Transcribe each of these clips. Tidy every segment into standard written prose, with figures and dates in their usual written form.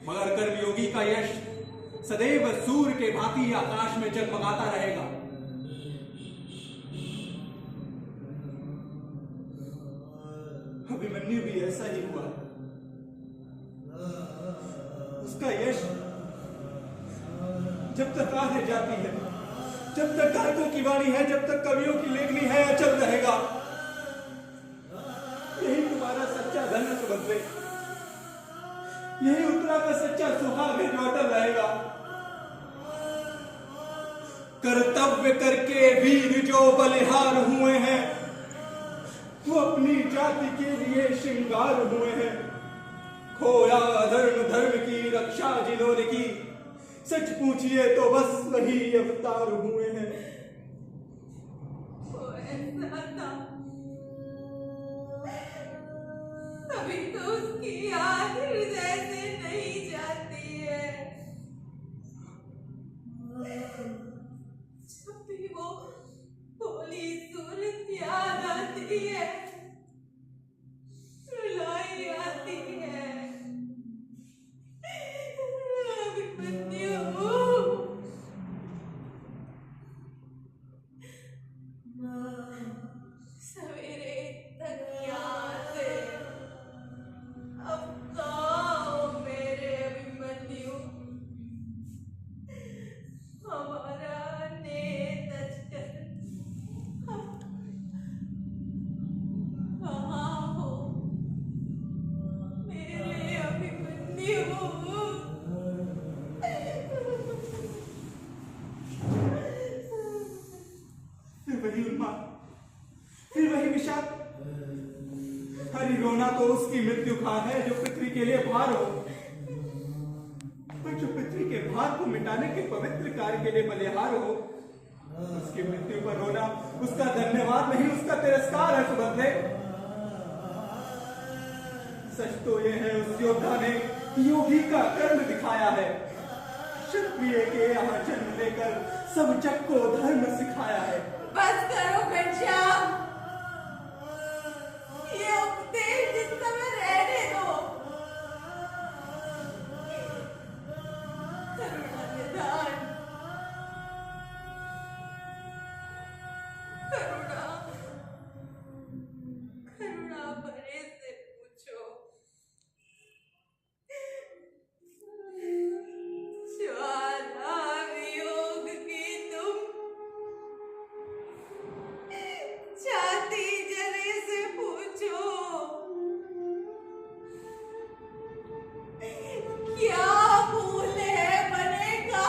मगर कर्मयोगी का यश सदैव सूर्य के भांति आकाश में जगमगाता रहेगा। अभिमन्यु भी ऐसा ही हुआ। उसका यश जब तक राह जाती है, जब तक गायकों की वाणी है, जब तक कवियों की लेखनी है, अचल रहेगा। यही तुम्हारा सच्चा धन है सुभद्रे, यही उत्तरा का सच्चा सुहाग है जो अटल रहेगा। कर्तव्य करके वीर जो बलिहार हुए हैं, वो अपनी जाति के लिए श्रृंगार हुए हैं। खोया धर्म धर्म की रक्षा जिन्होंने की, सच पूछिए तो बस वही अवतार हुए हैं। अभी तो उसकी याद हृदय से नहीं जाती है। जब भी वो भोली सूरत याद आती है, रुलाई आती है। अभिमन्यु, सवेरे तक याद है। अब आओ मेरे अभिमन्यु, हमारा नेत अजगर, कहाँ हो मेरे अभिमन्यु? फिर वही उन्माद, फिर वही विषाद। हरि रोना तो उसकी मृत्यु का है जो पृथ्वी के लिए भार हो, पर जो पृथ्वी के भार को मिटाने के पवित्र कार्य के लिए बलिहार हो, उसकी मृत्यु पर रोना उसका धन्यवाद नहीं, उसका तिरस्कार है सुभद्रे। सच तो यह है उस योद्धा ने योगी का कर्म दिखाया है, क्षत्रिय के यहाँ जन्म लेकर सब जग को धर्म सिखाया है। बस करो घनश्याम, ये उपदेश जिस समय रहने दो। करुणा निधान, करुणा करुणा भरे से पूछो। ज्वाला वियोग की तुम छाती जरे से पूछो। क्या फूल है बनेगा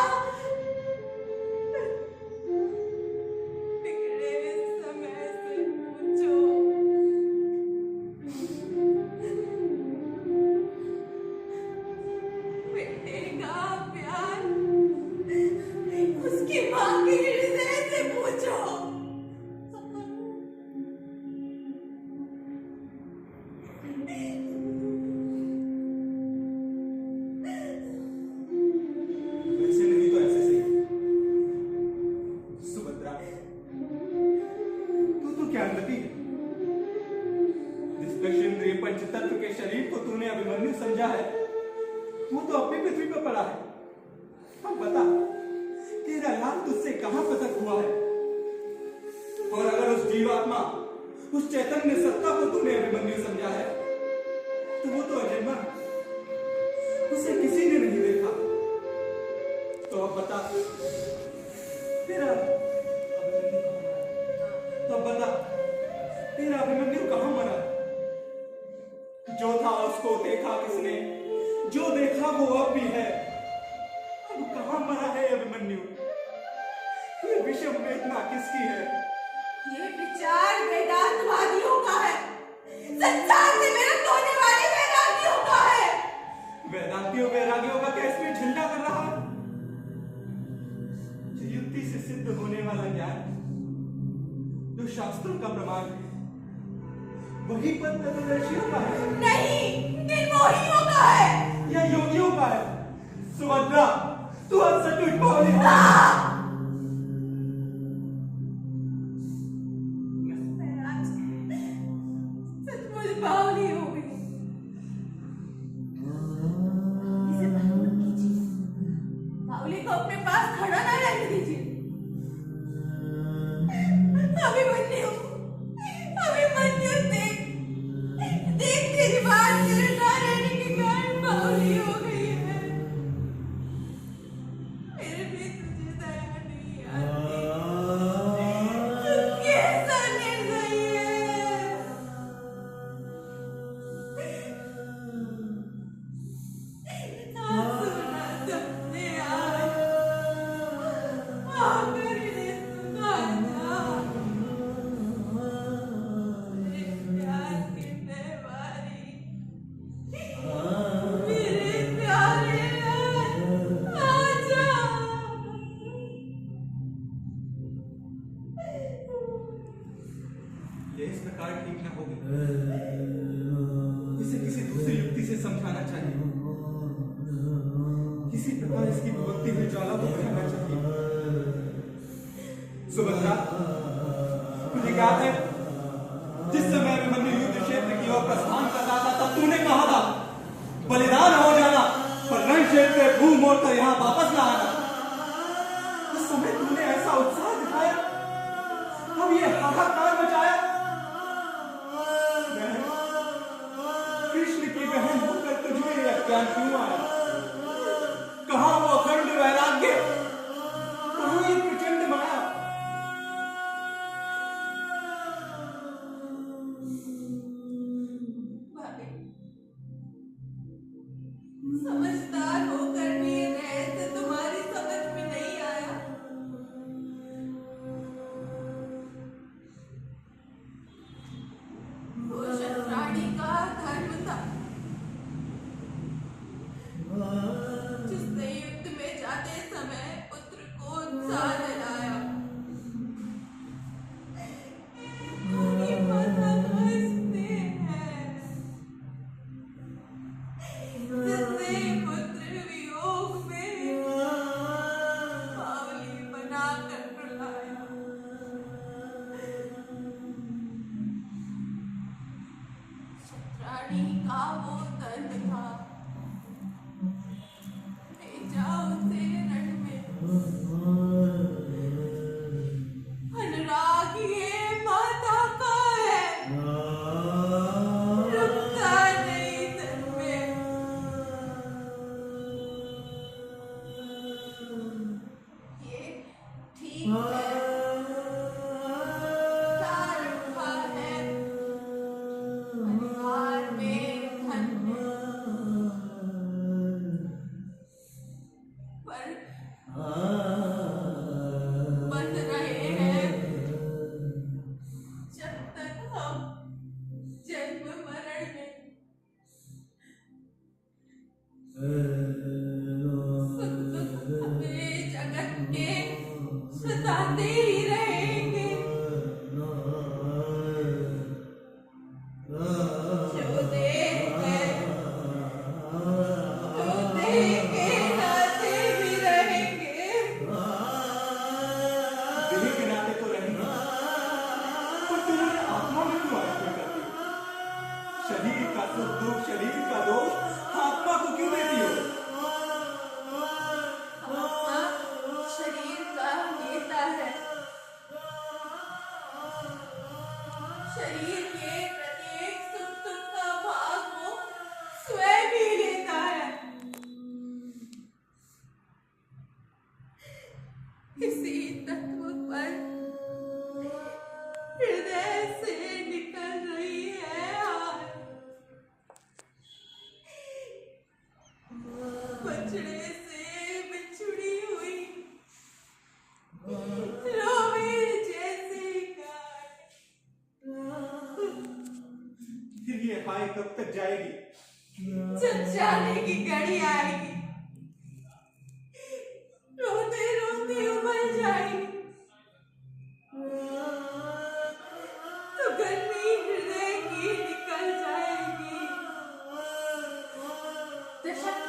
बिगड़े समय से पूछो। मिटेगा प्यार उसकी माँ के हृदय से पूछो। वैसे नहीं तो ऐसे सही। सुभद्रा, तू तो क्या नती है? जिस दक्षिणेंद्रिय पंचतत्व के शरीर को तूने अभिमन्यु समझा है, वो तो अपनी पृथ्वी पर पड़ा है। अब बता, तेरा लाभ तुझसे कहां पृथक हुआ है? और अगर उस जीवात्मा, उस चैतन्य सत्ता को तूने अभिमन्यु समझा है, तो वो तो अजन्मा, उसे किसी ने नहीं देखा। तो अब बता, तेरा अभिमन्यु कहां मरा? जो था उसको देखा किसने? जो देखा वो अब भी है। अब कहां मरा है अभिमन्यु? ये विषम वेदना किसकी है? ये विचार वेदांतवादियों का है, संसार से विरक्त होने वाले वेदांतियों का है। वेदांतियों वैरागियों का क्या इसमें झंडा कर रहा है? जो युक्ति से सिद्ध होने वाला ज्ञान, जो शास्त्रों का प्रमाण है, वही पद तत्वदर्शियों का है। नहीं, निर्मोहियों का है या योगियों का है। सुभद्रा, तू अब सचमुच बावली हो। मैं आज सचमुच बावली हो गई। इसे घबराना रहने दीजिए। अभिमन्यु, अभिमन्यु देख, देख तेरी बात मेरे ना रहने के कारण बावली हो गई है। मेरे भी तुझे दया नहीं आती। तू कैसा निर्दयी है। आंसू ना सपने आए, आकर इन्हें सुना जा। मेरे प्यार के तैवारी, मेरे प्यारे आजा। ये इस प्रकार ठीक ना होगी। इसे किसी दूसरी युक्ति से समझाना चाहिए। किसी प्रकार इसकी भक्ति में ज्वाला को बुझाना चाहिए। सुभद्रा, तुझे याद है जिस समय अभिमन्यु युद्ध क्षेत्र की ओर प्रस्थान कर रहा था, तब तूने कहा था बलिदान हो जाना पर रण क्षेत्र से भूम मोड़ कर यहाँ वापस ना आना। उस समय तूने ऐसा उत्साह दिखाया, अब ये हाहाकार मचाया। कृष्ण की बहन होकर तुझे ये अज्ञान क्यों आया? कहाँ वो अखंड वैराग्य, कहाँ ये प्रचंड माया? भाभी, समझदार होकर भी ये रहस्य तुम्हारी समझ में नहीं आया। वो शत्राणी का धर्म था जिसने युद्ध में जाते समय पुत्र को उत्साह दिलाया। ये माता हंसते हैं, जिसने पुत्र वियोग में बावली बनाकर रुलाया। शत्राणी का वो दंड था, भेजा उसे रण में। अनुराग ये माता का है, रुकता नहीं तन में। ये ठीक है, क्या रखा है परिवार में, धन में, पर बन रहे हैं जब तक हम जन्म मरण में। सुख दुख हमें जगत के सताते ही रहेंगे। जो देह है, जो देह के नाते भी रहेंगे। दिल के नाते तो रहेंगे, पर तुम्हारे आत्मा में क्यों आत्मा करती हो? शरीर का सुख दुख, शरीर का दोष आत्मा को क्यों देती हो? आत्मा शरीर का नेता है, शरीर के प्रत्येक सुख दुख का भाग वो स्वयं ही लेता है। इसी तत्व पर हृदय से निकल रही है आग। बछड़े से बिछुड़ी हुई रोवे जैसी गाय। फिर ये हाय कब तक जाएगी? जब जाने की घड़ी आएगी, रोते रोते उबल जाएगी, तो गर्मी हृदय की निकल जाएगी। दशक